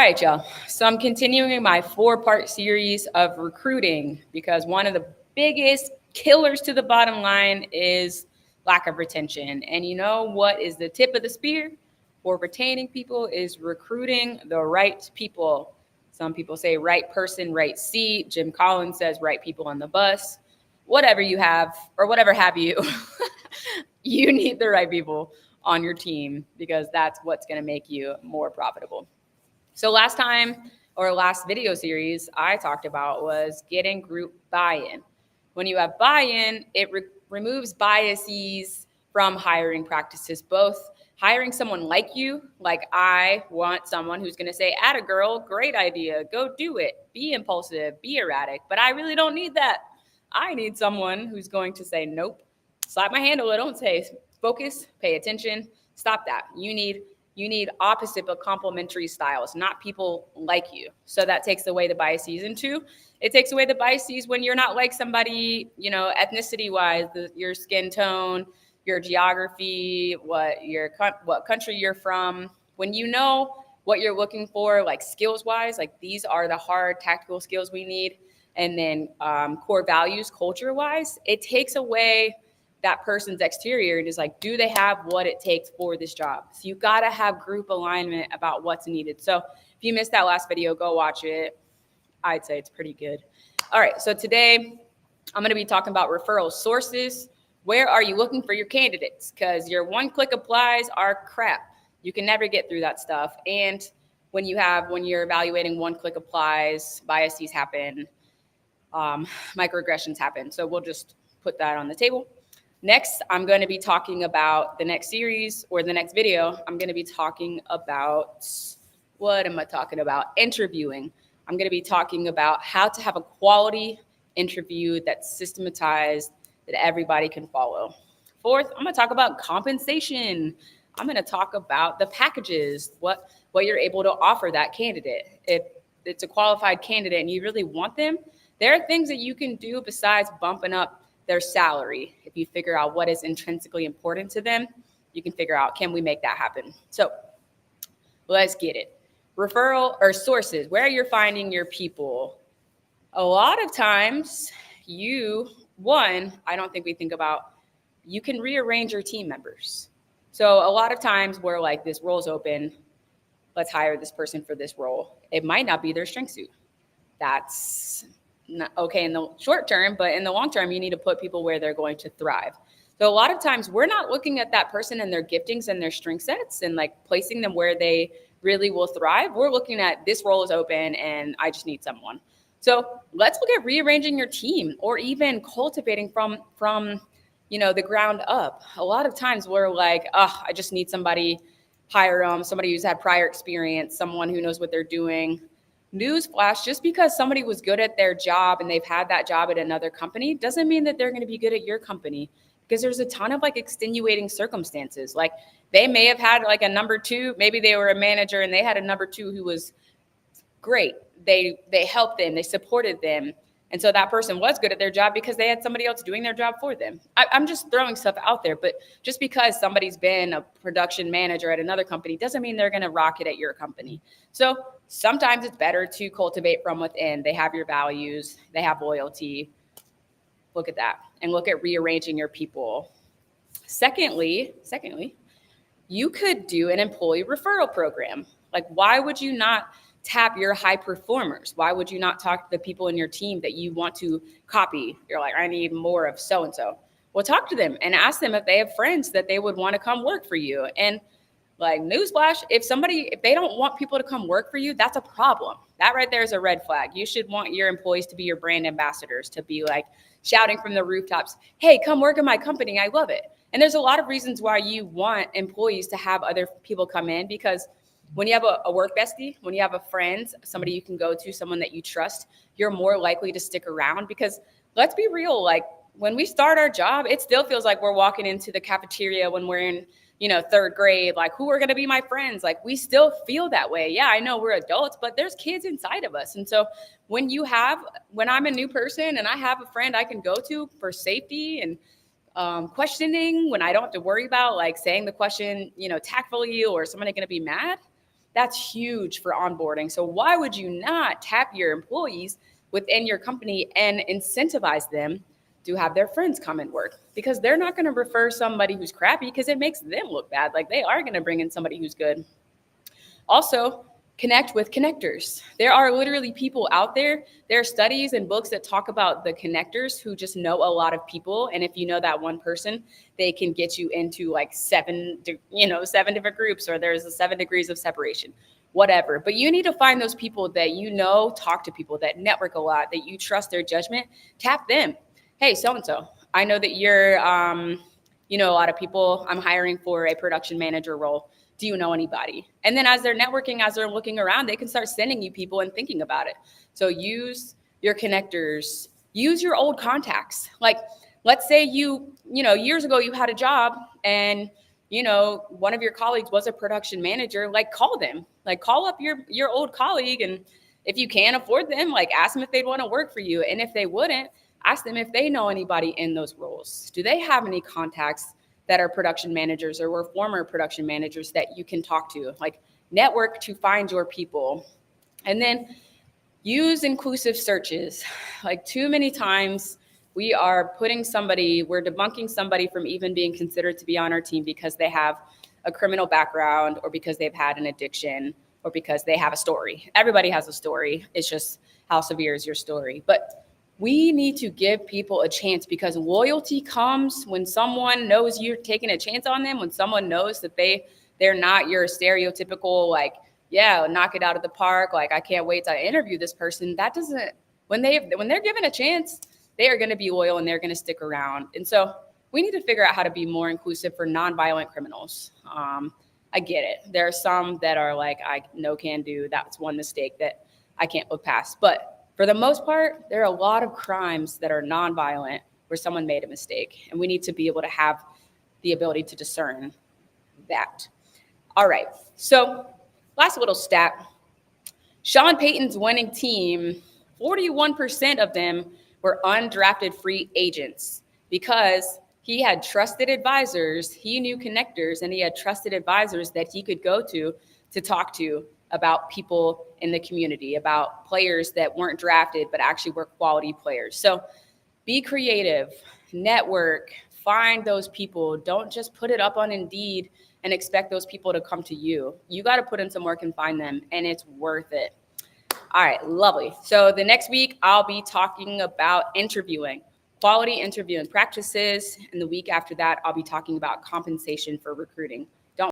right, y'all. So I'm continuing my 4-part series of recruiting because one of the biggest killers to the bottom line is lack of retention. And you know what is the tip of the spear for retaining people is recruiting the right people. Some people say right person, right seat. Jim Collins says right people on the bus. Whatever you have or whatever have you, you need the right people on your team because that's what's going to make you more profitable. So last time or last video series I talked about was getting group buy-in. When you have buy-in, it removes biases from hiring practices, both hiring someone like you, like I want someone who's going to say, "Atta girl, great idea, go do it, be impulsive, be erratic," but I really don't need that. I need someone who's going to say, "Nope, slap my hand a little and say, focus, pay attention, stop that." You need opposite but complementary styles, not people like you. So that takes away the biases. And two, it takes away the biases when you're not like somebody, ethnicity wise, your skin tone, your geography, what country you're from. When you know what you're looking for, like skills wise, like these are the hard tactical skills we need. And then core values, culture wise, it takes away that person's exterior and is like, do they have what it takes for this job? So you got to have group alignment about what's needed. So if you missed that last video, go watch it. I'd say it's pretty good. All right. So today I'm going to be talking about referral sources. Where are you looking for your candidates? Because your one-click applies are crap. You can never get through that stuff. And when you're evaluating one-click applies, biases happen, microaggressions happen. So we'll just put that on the table. Next, I'm going to be talking about the next series or the next video. I'm going to be talking about, what am I talking about? Interviewing. I'm going to be talking about how to have a quality interview that's systematized, that everybody can follow. Fourth, I'm going to talk about compensation. I'm going to talk about the packages, what you're able to offer that candidate. If it's a qualified candidate and you really want them, there are things that you can do besides bumping up their salary. If you figure out what is intrinsically important to them, you can figure out, can we make that happen? So let's get it. Referral or sources, where you're finding your people. A lot of times I don't think we think about, you can rearrange your team members. So a lot of times we're like, this role's open, let's hire this person for this role. It might not be their strength suit. That's not okay in the short term, but in the long term, you need to put people where they're going to thrive. So a lot of times we're not looking at that person and their giftings and their strength sets and like placing them where they really will thrive. We're looking at, this role is open and I just need someone. So let's look at rearranging your team or even cultivating from the ground up. A lot of times we're like, I just need somebody, hire somebody who's had prior experience, someone who knows what they're doing. Newsflash, just because somebody was good at their job and they've had that job at another company doesn't mean that they're going to be good at your company, because there's a ton of like extenuating circumstances. Like they may have had like a number two, maybe they were a manager and they had a number two who was great. They helped them, they supported them. And so that person was good at their job because they had somebody else doing their job for them. I'm just throwing stuff out there, but just because somebody's been a production manager at another company doesn't mean they're going to rock it at your company. So sometimes it's better to cultivate from within. They have your values, they have loyalty. Look at that and look at rearranging your people. Secondly, you could do an employee referral program. Like, why would you not tap your high performers? Why would you not talk to the people in your team that you want to copy? You're like, I need more of so-and-so. Well, talk to them and ask them if they have friends that they would want to come work for you. And like, newsflash, if they don't want people to come work for you, that's a problem. That right there is a red flag. You should want your employees to be your brand ambassadors, to be like shouting from the rooftops, hey, come work in my company, I love it. And there's a lot of reasons why you want employees to have other people come in, because when you have a work bestie, when you have a friend, somebody you can go to, someone that you trust, you're more likely to stick around. Because let's be real, like when we start our job, it still feels like we're walking into the cafeteria when we're in, third grade, like who are going to be my friends? Like we still feel that way. Yeah, I know we're adults, but there's kids inside of us. And so when I'm a new person and I have a friend I can go to for safety and questioning, when I don't have to worry about like saying the question, tactfully, or somebody going to be mad, That's huge for onboarding. So why would you not tap your employees within your company and incentivize them to have their friends come and work? Because they're not going to refer somebody who's crappy because it makes them look bad. Like, they are going to bring in somebody who's good. Also, connect with connectors. There are literally people out there. There are studies and books that talk about the connectors who just know a lot of people. And if you know that one person, they can get you into like seven different groups, or there's the 7 degrees of separation, whatever. But you need to find those people that you know, talk to people that network a lot, that you trust their judgment, tap them. Hey, so-and-so, I know that you're, a lot of people, I'm hiring for a production manager role. Do you know anybody? And then as they're networking, as they're looking around, they can start sending you people and thinking about it. So use your connectors, use your old contacts. Like, let's say years ago you had a job and, one of your colleagues was a production manager, like, call them, like, call up your old colleague. And if you can't afford them, like, ask them if they'd want to work for you. And if they wouldn't, ask them if they know anybody in those roles. Do they have any contacts that are production managers or were former production managers that you can talk to? Like, network to find your people. And then use inclusive searches. Like, too many times we're debunking somebody from even being considered to be on our team because they have a criminal background, or because they've had an addiction, or because they have a story. Everybody has a story. It's just, how severe is your story? But we need to give people a chance, because loyalty comes when someone knows you're taking a chance on them, when someone knows that they're not your stereotypical, like, yeah, knock it out of the park, like, I can't wait to interview this person. That doesn't, when they're given a chance, they are going to be loyal and they're going to stick around. And so we need to figure out how to be more inclusive for nonviolent criminals. I get it. There are some that are like, I no can do. That's one mistake that I can't look past. But for the most part, there are a lot of crimes that are nonviolent where someone made a mistake, and we need to be able to have the ability to discern that. All right, so last little stat. Sean Payton's winning team, 41% of them were undrafted free agents, because he had trusted advisors, he knew connectors, and he had trusted advisors that he could go to talk to about people in the community, about players that weren't drafted but actually were quality players. So be creative, network, find those people. Don't just put it up on Indeed and expect those people to come to you. You got to put in some work and find them, and it's worth it. All right, lovely. So the next week, I'll be talking about interviewing, quality interviewing practices. And the week after that, I'll be talking about compensation for recruiting.